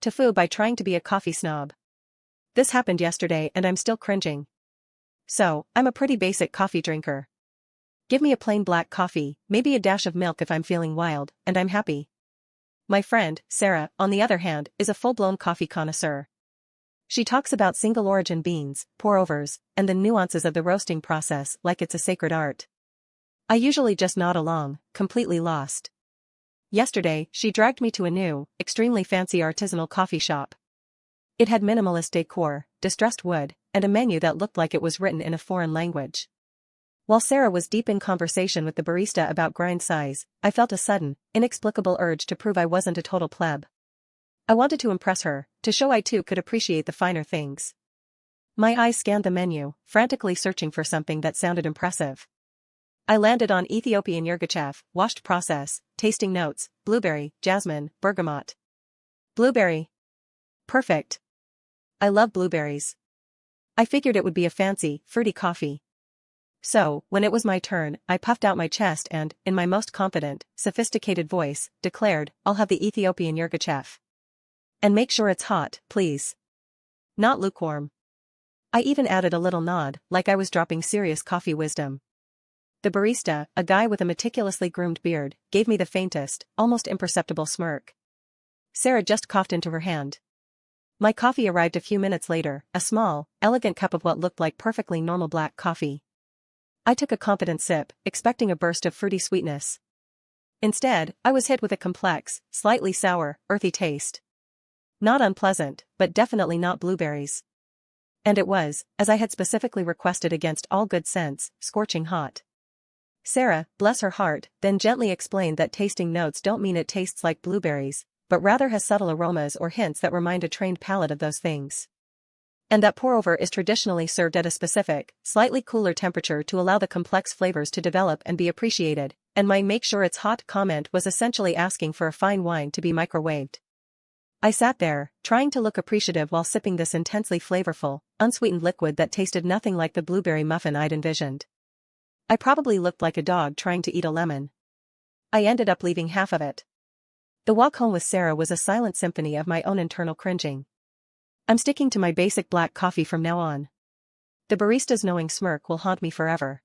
TIFU by trying to be a coffee snob. This happened yesterday and I'm still cringing. So, I'm a pretty basic coffee drinker. Give me a plain black coffee, maybe a dash of milk if I'm feeling wild, and I'm happy. My friend, Sarah, on the other hand, is a full-blown coffee connoisseur. She talks about single-origin beans, pour-overs, and the nuances of the roasting process like it's a sacred art. I usually just nod along, completely lost. Yesterday, she dragged me to a new, extremely fancy artisanal coffee shop. It had minimalist decor, distressed wood, and a menu that looked like it was written in a foreign language. While Sarah was deep in conversation with the barista about grind size, I felt a sudden, inexplicable urge to prove I wasn't a total pleb. I wanted to impress her, to show I too could appreciate the finer things. My eyes scanned the menu, frantically searching for something that sounded impressive. I landed on Ethiopian yirgacheffe, washed process, tasting notes, blueberry, jasmine, bergamot. Blueberry. Perfect. I love blueberries. I figured it would be a fancy, fruity coffee. So, when it was my turn, I puffed out my chest and, in my most confident, sophisticated voice, declared, "I'll have the Ethiopian yirgacheffe. And make sure it's hot, please. Not lukewarm." I even added a little nod, like I was dropping serious coffee wisdom. The barista, a guy with a meticulously groomed beard, gave me the faintest, almost imperceptible smirk. Sarah just coughed into her hand. My coffee arrived a few minutes later, a small, elegant cup of what looked like perfectly normal black coffee. I took a confident sip, expecting a burst of fruity sweetness. Instead, I was hit with a complex, slightly sour, earthy taste. Not unpleasant, but definitely not blueberries. And it was, as I had specifically requested against all good sense, scorching hot. Sarah, bless her heart, then gently explained that tasting notes don't mean it tastes like blueberries, but rather has subtle aromas or hints that remind a trained palate of those things. And that pour-over is traditionally served at a specific, slightly cooler temperature to allow the complex flavors to develop and be appreciated, and my "make sure it's hot" comment was essentially asking for a fine wine to be microwaved. I sat there, trying to look appreciative while sipping this intensely flavorful, unsweetened liquid that tasted nothing like the blueberry muffin I'd envisioned. I probably looked like a dog trying to eat a lemon. I ended up leaving half of it. The walk home with Sarah was a silent symphony of my own internal cringing. I'm sticking to my basic black coffee from now on. The barista's knowing smirk will haunt me forever.